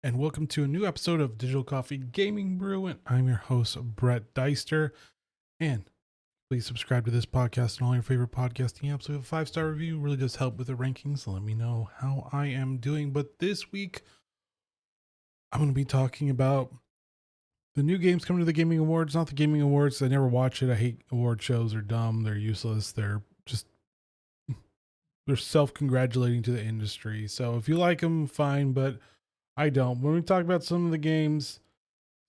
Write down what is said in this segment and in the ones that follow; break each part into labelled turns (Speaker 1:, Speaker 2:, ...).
Speaker 1: And welcome to a new episode of Digital Coffee Gaming Brew. And I'm your host, Bret Deister. And please subscribe to this podcast and all your favorite podcasting apps. We have a 5-star review, really does help with the rankings. So let me know how I am doing. But this week, I'm going to be talking about the new games coming to the Gaming Awards. Not the Gaming Awards. I never watch it. I hate award shows. They're dumb. They're useless. They're self-congratulating to the industry. So if you like them, fine. But I don't. When we talk about some of the games,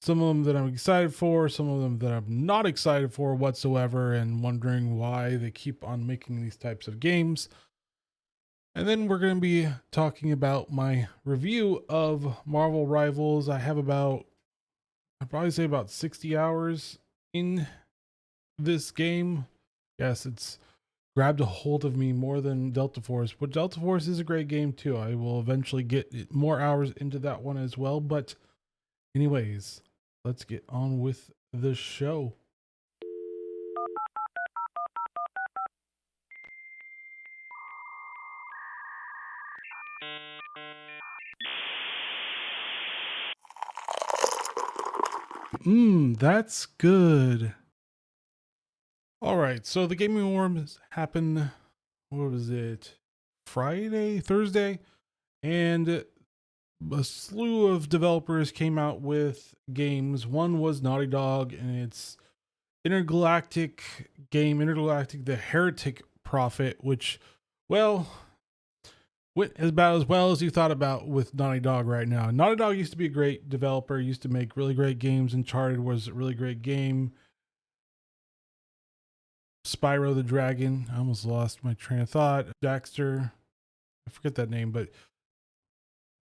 Speaker 1: some of them that I'm excited for, some of them that I'm not excited for whatsoever, and wondering why they keep on making these types of games. And then we're going to be talking about my review of Marvel Rivals. I'd probably say about 60 hours in this game. Yes, it's grabbed a hold of me more than Delta Force, but Delta Force is a great game too. I will eventually get more hours into that one as well. But anyways, let's get on with the show. That's good. All right, so the Gaming Awards happened, what was it? Friday, Thursday? And a slew of developers came out with games. One was Naughty Dog and its intergalactic game, Intergalactic the Heretic Prophet, which, well, went about as well as you thought about with Naughty Dog right now. Naughty Dog used to be a great developer, used to make really great games. Uncharted was a really great game. Spyro the Dragon, I almost lost my train of thought. Daxter, I forget that name, but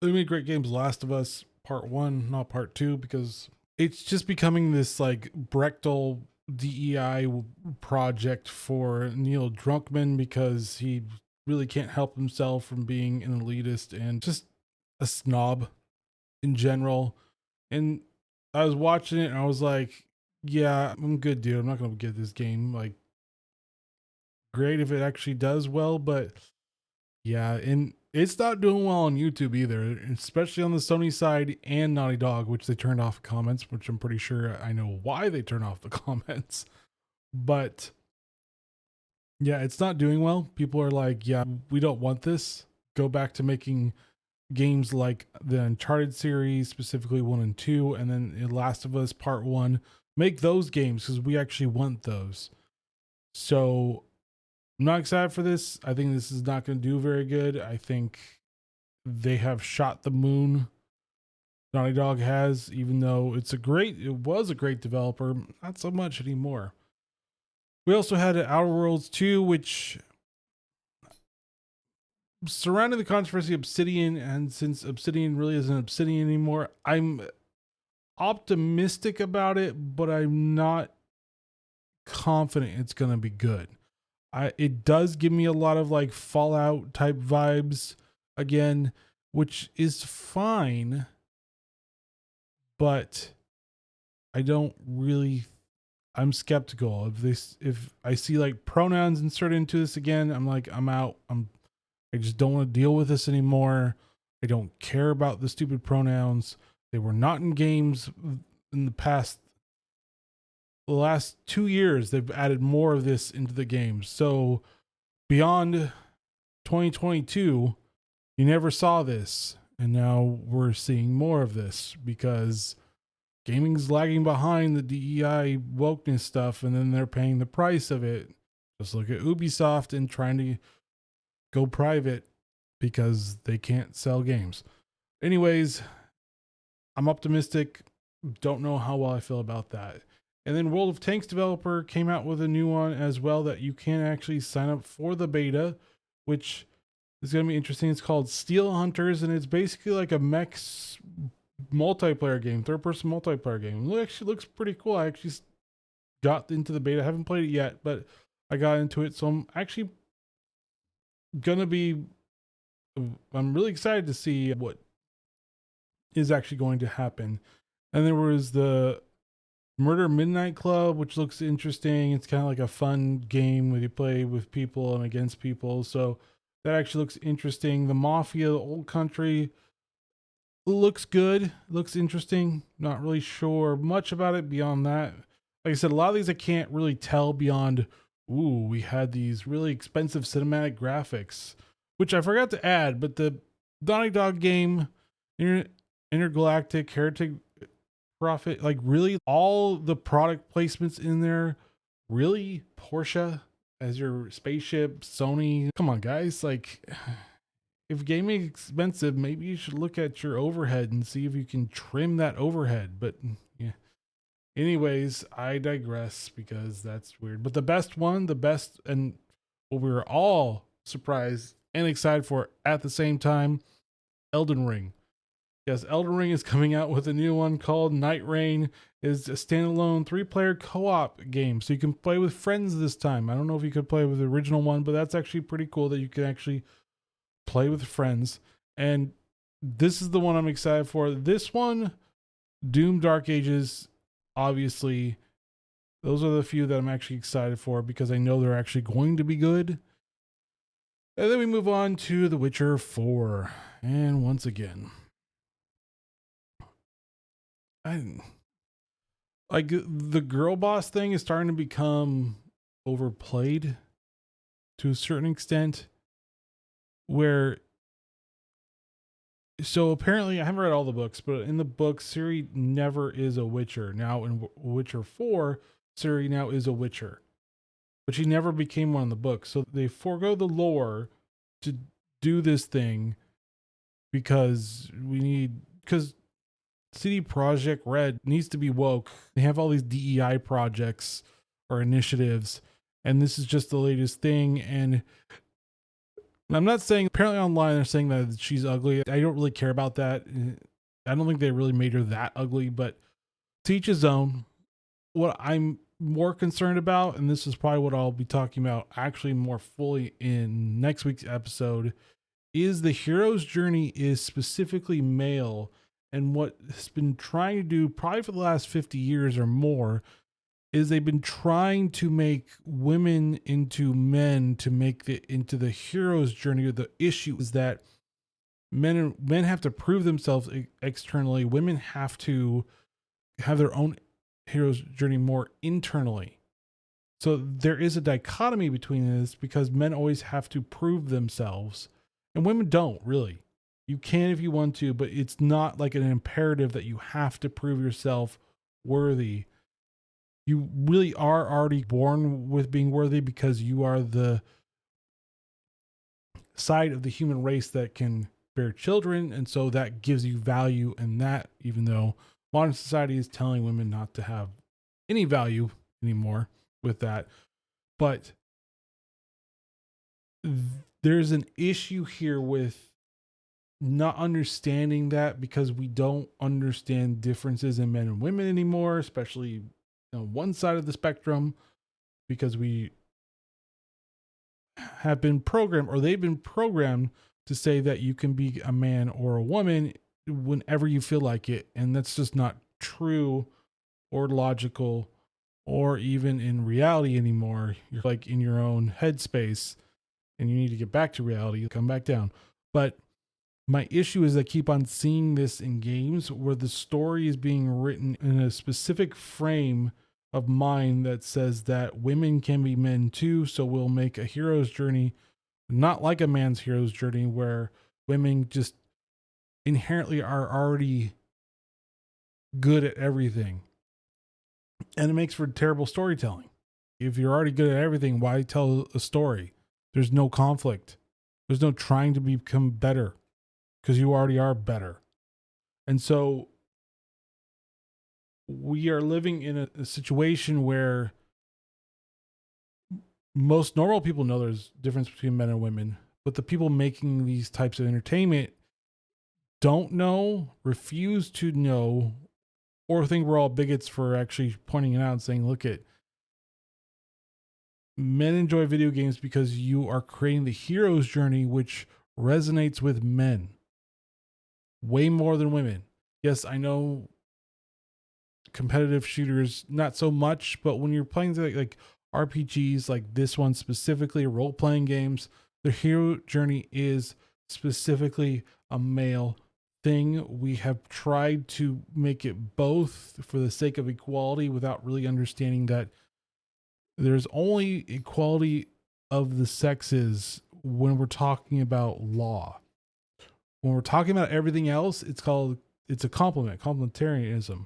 Speaker 1: they made great games. Last of Us Part 1, not Part 2, because it's just becoming this like Brechtel DEI project for Neil Druckmann because he really can't help himself from being an elitist and just a snob in general. And I was watching it and I was like, yeah, I'm good, dude. I'm not going to get this game. Like, great if it actually does well, but yeah, and it's not doing well on YouTube either, especially on the Sony side and Naughty Dog, which they turned off comments, which I'm pretty sure I know why they turned off the comments. But yeah, it's not doing well. People are like, yeah, we don't want this. Go back to making games like the Uncharted series, specifically 1 and 2, and then Last of Us Part 1. Make those games because we actually want those. So I'm not excited for this. I think this is not going to do very good. I think they have shot the moon. Naughty Dog has, even though it was a great developer, not so much anymore. We also had Outer Worlds 2, which surrounding the controversy of Obsidian, and since Obsidian really isn't Obsidian anymore, I'm optimistic about it, but I'm not confident it's going to be good. It does give me a lot of like Fallout type vibes again, which is fine, but I don't really. I'm skeptical if I see like pronouns inserted into this again. I'm like, I'm out. I just don't want to deal with this anymore. I don't care about the stupid pronouns. They were not in games in the last 2 years. They've added more of this into the games. So beyond 2022, you never saw this. And now we're seeing more of this because gaming's lagging behind the DEI wokeness stuff, and then they're paying the price of it. Just look at Ubisoft and trying to go private because they can't sell games. Anyways, I'm optimistic. Don't know how well I feel about that. And then World of Tanks developer came out with a new one as well that you can actually sign up for the beta, which is going to be interesting. It's called Steel Hunters, and it's basically like a mechs multiplayer game, third-person multiplayer game. It actually looks pretty cool. I actually got into the beta. I haven't played it yet, but I got into it, so I'm actually gonna be. I'm really excited to see what is actually going to happen. And there was the Murder Midnight Club, which looks interesting. It's kind of like a fun game where you play with people and against people. So that actually looks interesting. The Mafia, the Old Country, looks good, looks interesting. Not really sure much about it beyond that. Like I said, a lot of these I can't really tell beyond, ooh, we had these really expensive cinematic graphics, which I forgot to add, but the Naughty Dog game, Intergalactic Heretic Profit, like really all the product placements in there, really Porsche as your spaceship, Sony. Come on, guys, like if gaming is expensive, maybe you should look at your overhead and see if you can trim that overhead. But yeah. Anyways, I digress because that's weird. But the best one, the best, and what we were all surprised and excited for at the same time, Elden Ring. Yes, Elden Ring is coming out with a new one called Night Rain. Is a standalone 3-player co-op game, so you can play with friends this time. I don't know if you could play with the original one, but that's actually pretty cool that you can actually play with friends. And this is the one I'm excited for. This one, Doom Dark Ages, obviously, those are the few that I'm actually excited for because I know they're actually going to be good. And then we move on to The Witcher 4. And once again, like the girl boss thing is starting to become overplayed to a certain extent, where so apparently I haven't read all the books, but in the book Ciri never is a witcher. Now in Witcher 4, Ciri now is a witcher, but she never became one in the book. So they forego the lore to do this thing because CD Projekt Red needs to be woke. They have all these DEI projects or initiatives, and this is just the latest thing. And I'm not saying, apparently online they're saying that she's ugly. I don't really care about that. I don't think they really made her that ugly, but to each his own. What I'm more concerned about, and this is probably what I'll be talking about actually more fully in next week's episode, is the hero's journey is specifically male, and what has been trying to do probably for the last 50 years or more is they've been trying to make women into men to make it into the hero's journey. The issue is that men have to prove themselves externally. Women have to have their own hero's journey more internally. So there is a dichotomy between this because men always have to prove themselves and women don't really. You can if you want to, but it's not like an imperative that you have to prove yourself worthy. You really are already born with being worthy because you are the side of the human race that can bear children. And so that gives you value in that, even though modern society is telling women not to have any value anymore with that. But there's an issue here with not understanding that because we don't understand differences in men and women anymore, especially on one side of the spectrum, because we have been programmed, or they've been programmed to say that you can be a man or a woman whenever you feel like it. And that's just not true or logical or even in reality anymore. You're like in your own headspace and you need to get back to reality, come back down. But my issue is I keep on seeing this in games where the story is being written in a specific frame of mind that says that women can be men too. So we'll make a hero's journey not like a man's hero's journey where women just inherently are already good at everything. And it makes for terrible storytelling. If you're already good at everything, why tell a story? There's no conflict. There's no trying to become better because you already are better. And so we are living in a situation where most normal people know there's a difference between men and women, but the people making these types of entertainment don't know, refuse to know, or think we're all bigots for actually pointing it out and saying, look at, men enjoy video games because you are creating the hero's journey, which resonates with men way more than women. Yes, I know competitive shooters, not so much, but when you're playing like RPGs like this one specifically, role-playing games, the hero journey is specifically a male thing. We have tried to make it both for the sake of equality without really understanding that there's only equality of the sexes when we're talking about law. When we're talking about everything else, it's a complementarianism.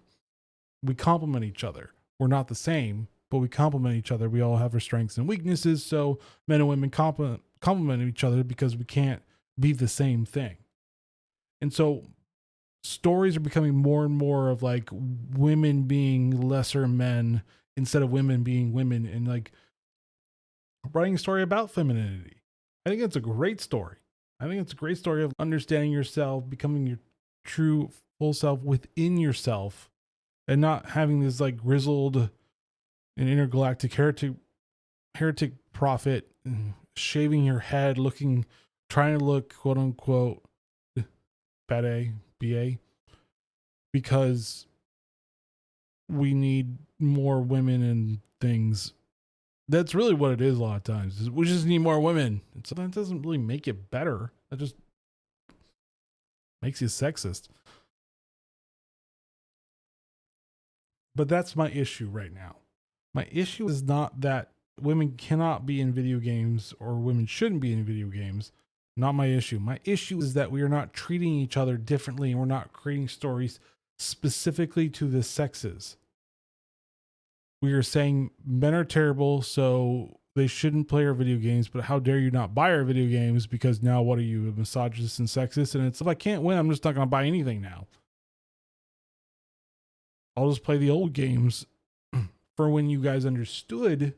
Speaker 1: We complement each other. We're not the same, but we complement each other. We all have our strengths and weaknesses, so men and women complement each other because we can't be the same thing. And so stories are becoming more and more of like women being lesser men instead of women being women, and like writing a story about femininity. I think it's a great story. I think it's a great story of understanding yourself, becoming your true full self within yourself, and not having this like grizzled and intergalactic heretic prophet shaving your head, trying to look quote unquote BA, because we need more women and things. That's really what it is a lot of times. We just need more women. And so that doesn't really make it better. That just makes you sexist. But that's my issue right now. My issue is not that women cannot be in video games or women shouldn't be in video games. Not my issue. My issue is that we are not treating each other differently, and we're not creating stories specifically to the sexes. We are saying men are terrible, so they shouldn't play our video games, but how dare you not buy our video games, because now what are you, a misogynist and sexist? And it's, if I can't win, I'm just not going to buy anything now. I'll just play the old games for when you guys understood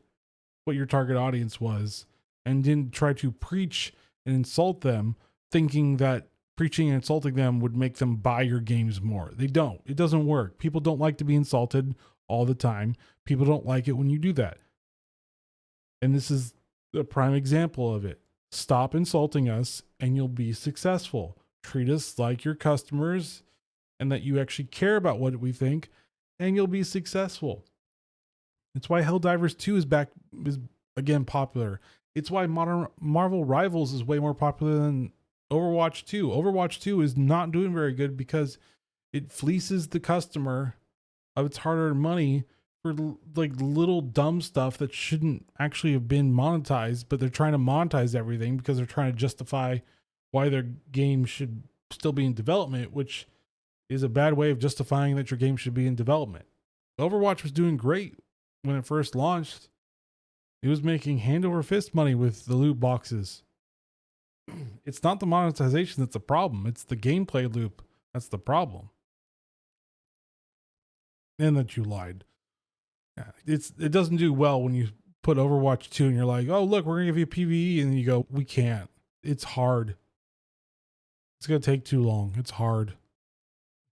Speaker 1: what your target audience was and didn't try to preach and insult them, thinking that preaching and insulting them would make them buy your games more. They don't. It doesn't work. People don't like to be insulted all the time. People don't like it when you do that. And this is a prime example of it. Stop insulting us and you'll be successful. Treat us like your customers and that you actually care about what we think, and you'll be successful. It's why Helldivers 2 is again popular. It's why Modern Marvel Rivals is way more popular than Overwatch 2. Overwatch 2 is not doing very good because it fleeces the customer of its hard-earned money for like little dumb stuff that shouldn't actually have been monetized, but they're trying to monetize everything because they're trying to justify why their game should still be in development, which is a bad way of justifying that your game should be in development. Overwatch was doing great when it first launched. It was making hand over fist money with the loot boxes. It's not the monetization that's the problem. It's the gameplay loop that's the problem. And that you lied. Yeah, it doesn't do well when you put Overwatch 2 and you're like, oh, look, we're going to give you PvE. And you go, we can't. It's hard. It's going to take too long. It's hard.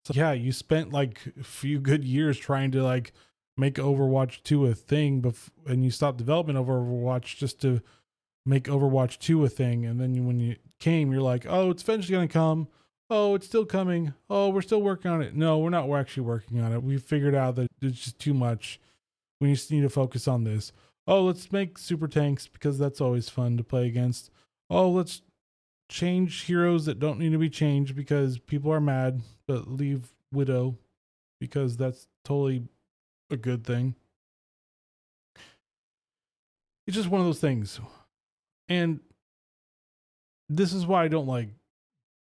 Speaker 1: So yeah, you spent like a few good years trying to like make Overwatch 2 a thing, and you stopped development of Overwatch just to make Overwatch 2 a thing. And then when you came, you're like, oh, it's eventually going to come. Oh, it's still coming. Oh, we're still working on it. No, we're not actually working on it. We figured out that it's just too much. We just need to focus on this. Oh, let's make super tanks because that's always fun to play against. Oh, let's change heroes that don't need to be changed because people are mad, but leave Widow because that's totally a good thing. It's just one of those things. And this is why I don't like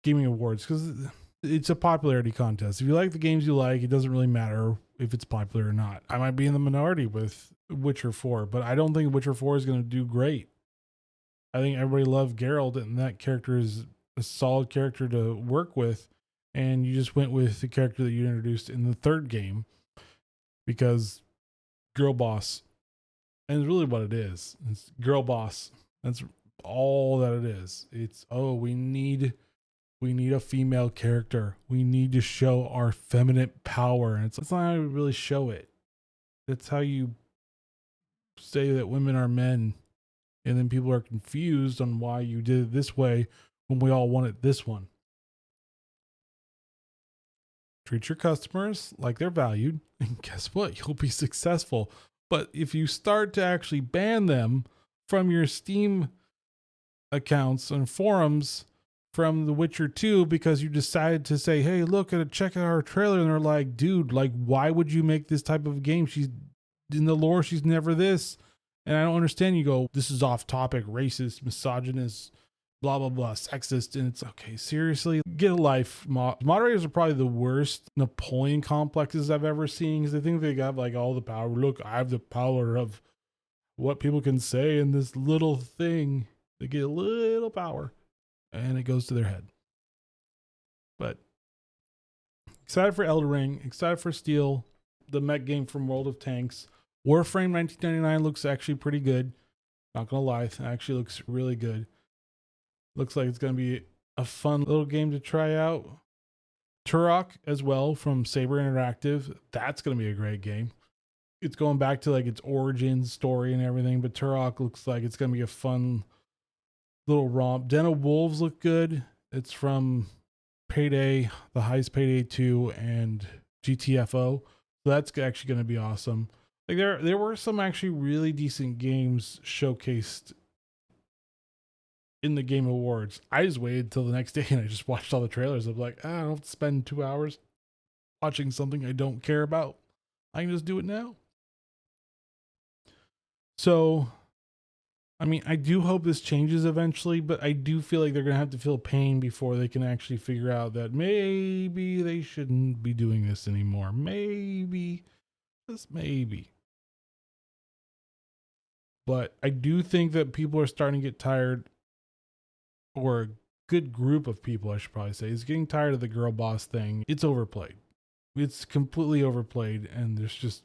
Speaker 1: gaming awards, because it's a popularity contest. If you like the games you like, it doesn't really matter if it's popular or not. I might be in the minority with Witcher 4, but I don't think Witcher 4 is going to do great. I think everybody loved Geralt, and that character is a solid character to work with. And you just went with the character that you introduced in the third game because girl boss. And it's really what it is. It's girl boss. That's all that it is. It's, oh, we need a female character. We need to show our feminine power. And it's not how you really show it. That's how you say that women are men. And then people are confused on why you did it this way when we all want it this one. Treat your customers like they're valued, and guess what? You'll be successful. But if you start to actually ban them from your Steam accounts and forums from The Witcher 2 because you decided to say, hey, look at it, check out our trailer. And they're like, dude, like, why would you make this type of game? She's in the lore, she's never this. And I don't understand. You go, this is off topic, racist, misogynist, blah, blah, blah, sexist. And it's okay, seriously, get a life. Moderators are probably the worst Napoleon complexes I've ever seen because they think they got like all the power. Look, I have the power of what people can say in this little thing. They get a little power and it goes to their head. But excited for Elden Ring, excited for Steel, the mech game from World of Tanks. Warframe 1999 looks actually pretty good. Not gonna lie, it actually looks really good. Looks like it's gonna be a fun little game to try out. Turok as well from Saber Interactive. That's gonna be a great game. It's going back to like its origin story and everything, but Turok looks like it's gonna be a fun little romp. Den of Wolves look good. It's from Payday, the Heist Payday 2 and GTFO. So that's actually going to be awesome. Like there were some actually really decent games showcased in the Game Awards. I just waited till the next day and I just watched all the trailers. I'm like, I don't have to spend 2 hours watching something I don't care about. I can just do it now. So I mean, I do hope this changes eventually, but I do feel like they're going to have to feel pain before they can actually figure out that maybe they shouldn't be doing this anymore. Maybe, just maybe. But I do think that people are starting to get tired, or a good group of people, I should probably say, is getting tired of the girl boss thing. It's overplayed. It's completely overplayed, and there's just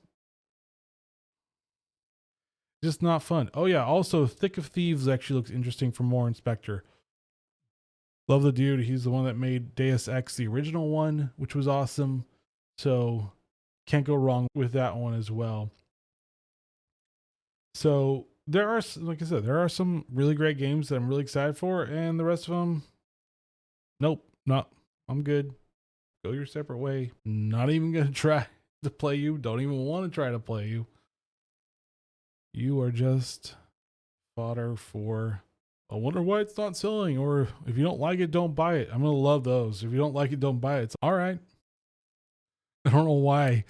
Speaker 1: not fun. Oh yeah, also Thick of Thieves actually looks interesting for more Inspector. Love the dude. He's the one that made Deus Ex, the original one, which was awesome. So can't go wrong with that one as well. So there are, like I said, there are some really great games that I'm really excited for, and the rest of them, nope, I'm good. Go your separate way. Not even gonna try to play you. Don't even want to try to play you. You are just fodder for, I wonder why it's not selling, or if you don't like it, don't buy it. I'm going to love those. If you don't like it, don't buy it. It's all right. I don't know why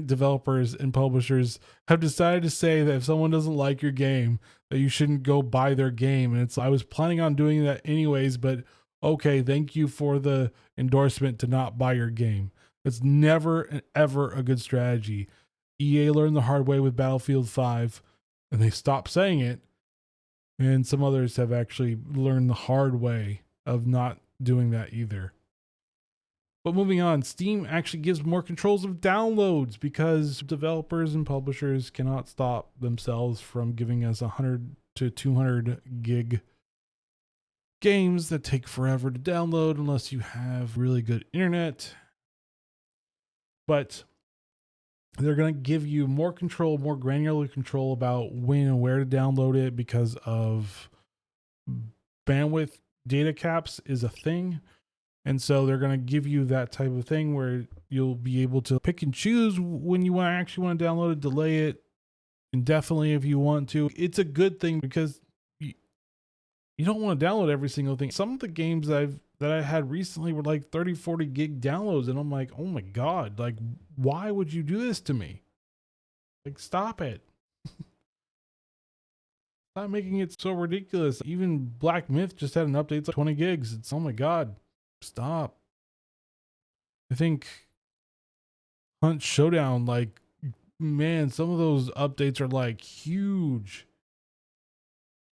Speaker 1: developers and publishers have decided to say that if someone doesn't like your game, that you shouldn't go buy their game. And I was planning on doing that anyways, but okay, thank you for the endorsement to not buy your game. It's never and ever a good strategy. EA learned the hard way with Battlefield 5. And they stopped saying it. And some others have actually learned the hard way of not doing that either. But moving on, Steam actually gives more controls of downloads because developers and publishers cannot stop themselves from giving us 100 to 200 gig games that take forever to download unless you have really good internet. But they're going to give you more control, more granular control about when and where to download it because of bandwidth data caps is a thing. And so they're going to give you that type of thing where you'll be able to pick and choose when you actually want to download it, delay it indefinitely if you want to. It's a good thing because you don't want to download every single thing. Some of the games that I had recently were like 30, 40 gig downloads. And I'm like, oh my God, like, why would you do this to me? Like, stop it. Stop making it so ridiculous. Even Black Myth just had an update. It's like 20 gigs. It's, oh my God, stop. I think Hunt Showdown, like, man, some of those updates are like huge.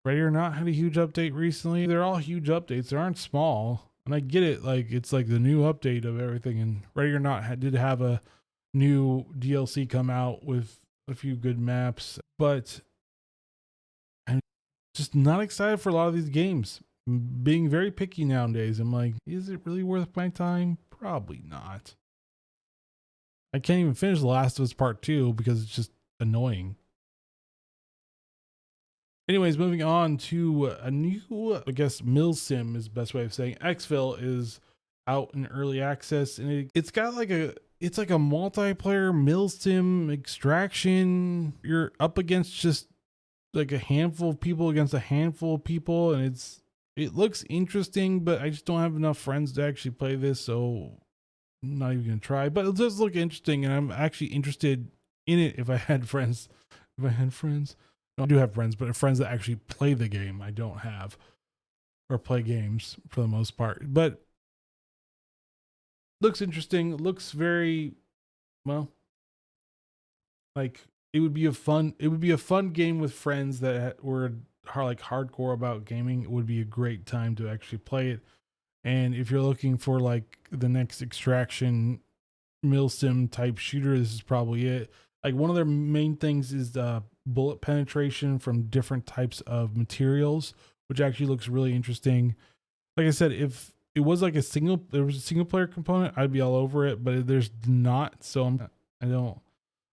Speaker 1: Ready or Not had a huge update recently. They're all huge updates. They aren't small. And I get it. Like, it's like the new update of everything. And Ready or Not did have a new DLC come out with a few good maps. But I'm just not excited for a lot of these games. I'm being very picky nowadays. I'm like, is it really worth my time? Probably not. I can't even finish The Last of Us Part 2 because it's just annoying. Anyways, moving on to a new, I guess, milsim is the best way of saying. Exfil is out in early access, and it's got like it's like a multiplayer milsim extraction. You're up against just like a handful of people against a handful of people, and it's it looks interesting, but I just don't have enough friends to actually play this, so I'm not even gonna try. But it does look interesting, and I'm actually interested in it if I had friends. If I had friends, no, I do have friends, but friends that actually play the game, I don't have, or play games for the most part. But looks interesting. Looks very well. Like it would be a fun game with friends that were like hardcore about gaming. It would be a great time to actually play it. And if you're looking for like the next extraction milsim type shooter, this is probably it. Like one of their main things is bullet penetration from different types of materials, which actually looks really interesting. Like I said, if it was like there was a single player component, I'd be all over it, but there's not. So I'm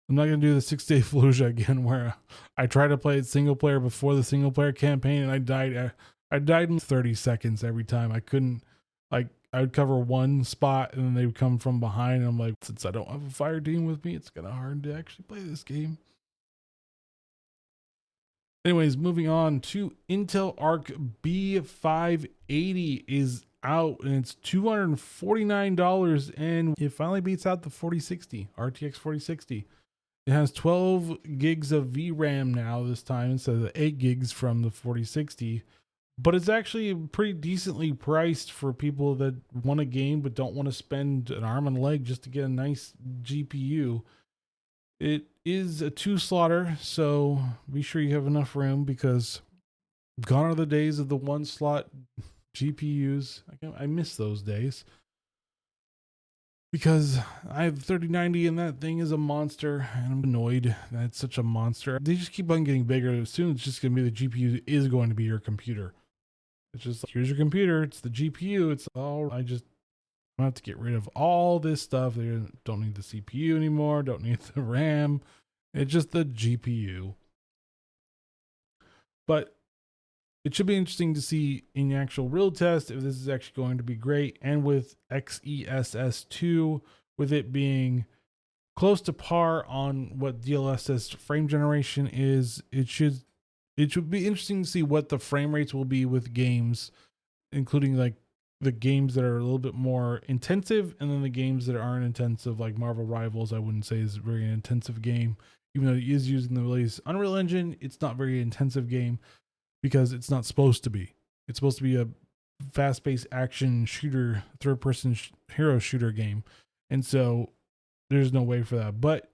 Speaker 1: not gonna do the 6 Day Fallujah again, where I tried to play it single player before the single player campaign, and I died. I died in 30 seconds every time. I couldn't, like, I would cover one spot, and then they would come from behind. And I'm like, since I don't have a fire team with me, it's kind of hard to actually play this game. Anyways, moving on to Intel Arc B580 is out, and it's $249, and it finally beats out the 4060 RTX 4060. It has 12 gigs of VRAM now this time instead of the 8 gigs from the 4060. But it's actually pretty decently priced for people that want a game but don't want to spend an arm and a leg just to get a nice GPU. It is a 2-slotter, so be sure you have enough room, because gone are the days of the 1-slot GPUs. I miss those days, because I have 3090 and that thing is a monster, and I'm annoyed that it's such a monster. They just keep on getting bigger. Soon it's just going to be the GPU is going to be your computer. It's just like, here's your computer, it's the GPU, it's all. I have to get rid of all this stuff. They don't need the CPU anymore, don't need the RAM. It's just the GPU. But it should be interesting to see in the actual real test if this is actually going to be great. And with XeSS2, with it being close to par on what DLSS frame generation is, it should be interesting to see what the frame rates will be with games, including like the games that are a little bit more intensive, and then the games that aren't intensive, like Marvel Rivals. I wouldn't say is a very intensive game, even though it is using the latest Unreal Engine. It's not a very intensive game, because it's not supposed to be. It's supposed to be a fast-paced action shooter, third-person hero shooter game. And so there's no way for that. But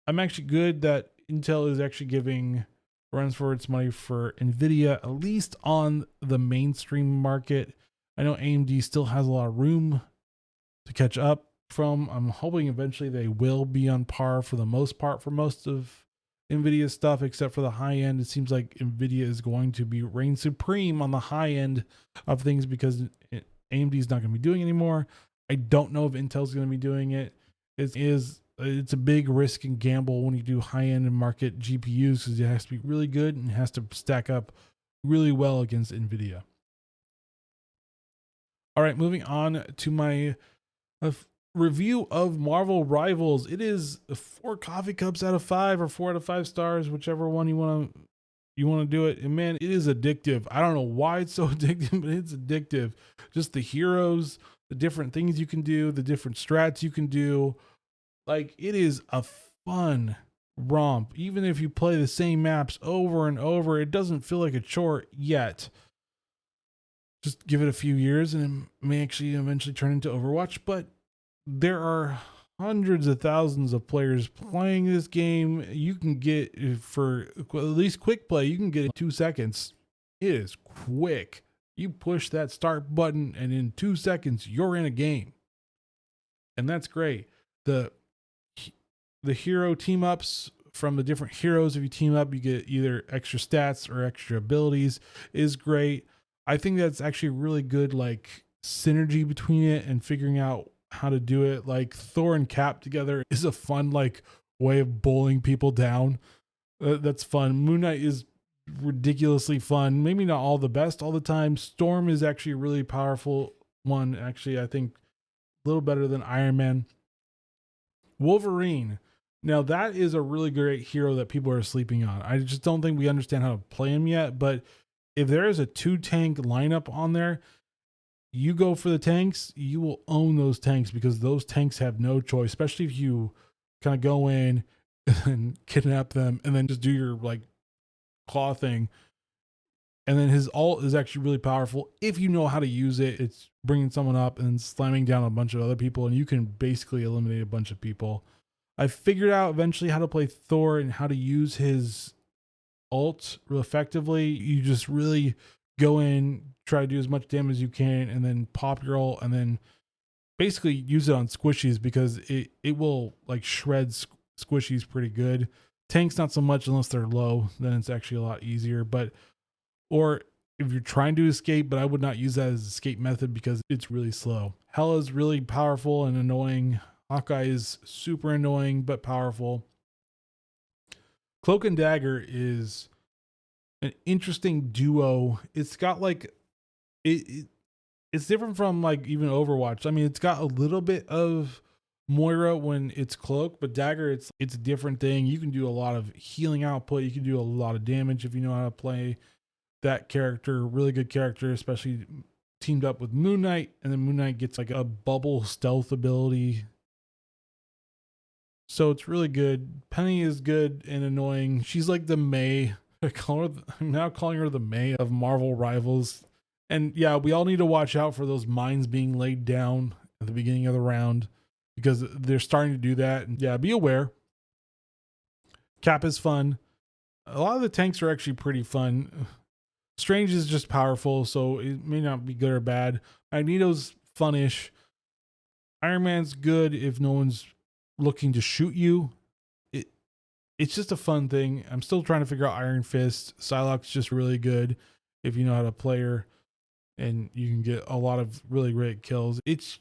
Speaker 1: I'm actually good that Intel is actually giving runs for its money for NVIDIA, at least on the mainstream market. I know AMD still has a lot of room to catch up from. I'm hoping eventually they will be on par for the most part for most of NVIDIA stuff, except for the high end. It seems like NVIDIA is going to be reign supreme on the high end of things, because AMD is not going to be doing anymore. I don't know if Intel's going to be doing it. It's a big risk and gamble when you do high end and market GPUs, because it has to be really good and it has to stack up really well against NVIDIA. All right, moving on to my review of Marvel Rivals. It is 4 coffee cups out of 5, or 4 out of 5 stars, whichever one you want to do it. And man, it is addictive. I don't know why it's so addictive, but it's addictive. Just the heroes, the different things you can do, the different strats you can do. Like, it is a fun romp. Even if you play the same maps over and over, it doesn't feel like a chore yet. Just give it a few years and it may actually eventually turn into Overwatch. But there are hundreds of thousands of players playing this game. You can get, for at least quick play, you can get it in 2 seconds. It is quick. You push that start button and in 2 seconds you're in a game. And that's great. The hero team ups from the different heroes, if you team up, you get either extra stats or extra abilities, is great. I think that's actually really good, like, synergy between it and figuring out how to do it. Like, Thor and Cap together is a fun, like, way of bowling people down. That's fun. Moon Knight is ridiculously fun. Maybe not all the best all the time. Storm is actually a really powerful one. Actually, I think a little better than Iron Man. Wolverine. Now, that is a really great hero that people are sleeping on. I just don't think we understand how to play him yet, but if there is a 2-tank lineup on there, you go for the tanks, you will own those tanks because those tanks have no choice, especially if you kind of go in and kidnap them and then just do your like claw thing. And then his ult is actually really powerful. If you know how to use it, it's bringing someone up and slamming down a bunch of other people, and you can basically eliminate a bunch of people. I figured out eventually how to play Thor and how to use his ult real effectively. You just really go in, try to do as much damage as you can, and then pop your ult, and then basically use it on squishies because it will like shred squishies pretty good. Tanks not so much unless they're low, then it's actually a lot easier. But or if you're trying to escape, but I would not use that as an escape method because it's really slow. Hela's really powerful and annoying. Hawkeye is super annoying but powerful. Cloak and Dagger is an interesting duo. It's got like it's different from like even Overwatch. I mean, it's got a little bit of Moira when it's Cloak, but Dagger it's a different thing. You can do a lot of healing output. You can do a lot of damage if you know how to play that character. Really good character, especially teamed up with Moon Knight, and then Moon Knight gets like a bubble stealth ability. So it's really good. Penny is good and annoying. She's like the Mei. I'm now calling her the Mei of Marvel Rivals. And yeah, we all need to watch out for those mines being laid down at the beginning of the round because they're starting to do that. And yeah, be aware. Cap is fun. A lot of the tanks are actually pretty fun. Strange is just powerful, so it may not be good or bad. Magneto's funnish. Iron Man's good if no one's looking to shoot you. It's just a fun thing. I'm still trying to figure out Iron Fist. Psylocke's just really good if you know how to play her, and you can get a lot of really great kills. It's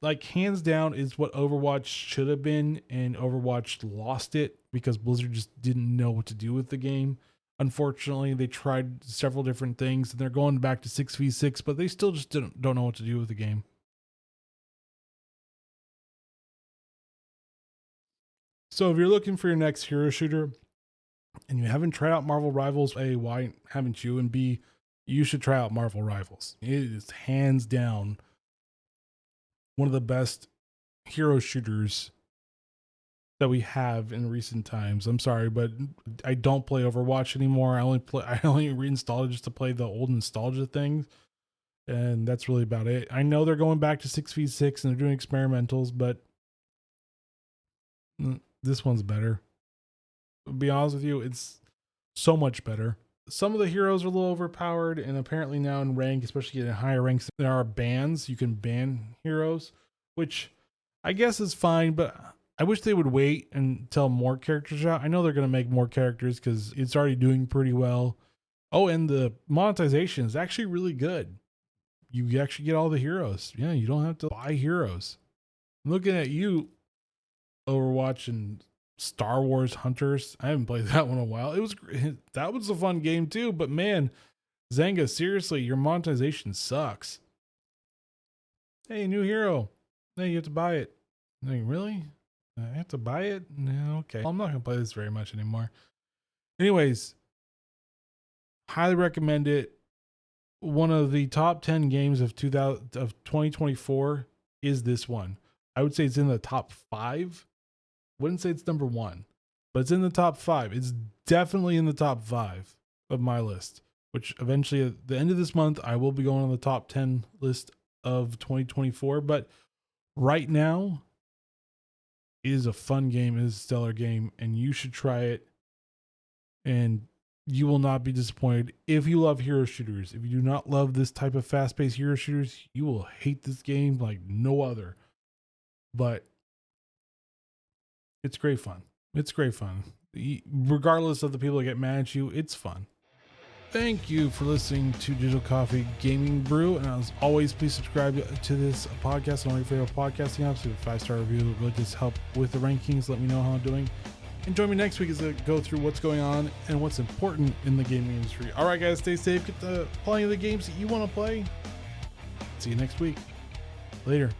Speaker 1: like hands down is what Overwatch should have been, and Overwatch lost it because Blizzard just didn't know what to do with the game. Unfortunately, they tried several different things, and they're going back to 6v6, but they still just don't know what to do with the game. So if you're looking for your next hero shooter and you haven't tried out Marvel Rivals, A, why haven't you? And B, you should try out Marvel Rivals. It is hands down one of the best hero shooters that we have in recent times. I'm sorry, but I don't play Overwatch anymore. I only reinstalled it just to play the old nostalgia things, and that's really about it. I know they're going back to 6v6 and they're doing experimentals, but this one's better. To be honest with you, it's so much better. Some of the heroes are a little overpowered, and apparently now in rank, especially in higher ranks, there are bans. You can ban heroes, which I guess is fine, but I wish they would wait until more characters are out. I know they're going to make more characters because it's already doing pretty well. Oh, and the monetization is actually really good. You actually get all the heroes. Yeah, you don't have to buy heroes. I'm looking at you, Overwatch and Star Wars Hunters. I haven't played that one in a while. That was a fun game too, but man, Zanga, seriously, your monetization sucks. Hey, new hero. Hey, you have to buy it. Like, really? I have to buy it? No, okay. Well, I'm not gonna play this very much anymore. Anyways, highly recommend it. One of the top 10 games of 2024 is this one. I would say it's in the top 5. Wouldn't say it's number 1, but it's in the top 5. It's definitely in the top 5 of my list, which eventually at the end of this month, I will be going on the top 10 list of 2024. But right now, it is a fun game. It is a stellar game, and you should try it. And you will not be disappointed if you love hero shooters. If you do not love this type of fast-paced hero shooters, you will hate this game like no other. But it's great fun. It's great fun. Regardless of the people that get mad at you, it's fun. Thank you for listening to Digital Coffee Gaming Brew. And as always, please subscribe to this podcast on your favorite podcasting apps. Leave a 5-star review. It will just help with the rankings. Let me know how I'm doing. And join me next week as I go through what's going on and what's important in the gaming industry. All right, guys, stay safe. Get playing the games that you want to play. See you next week. Later.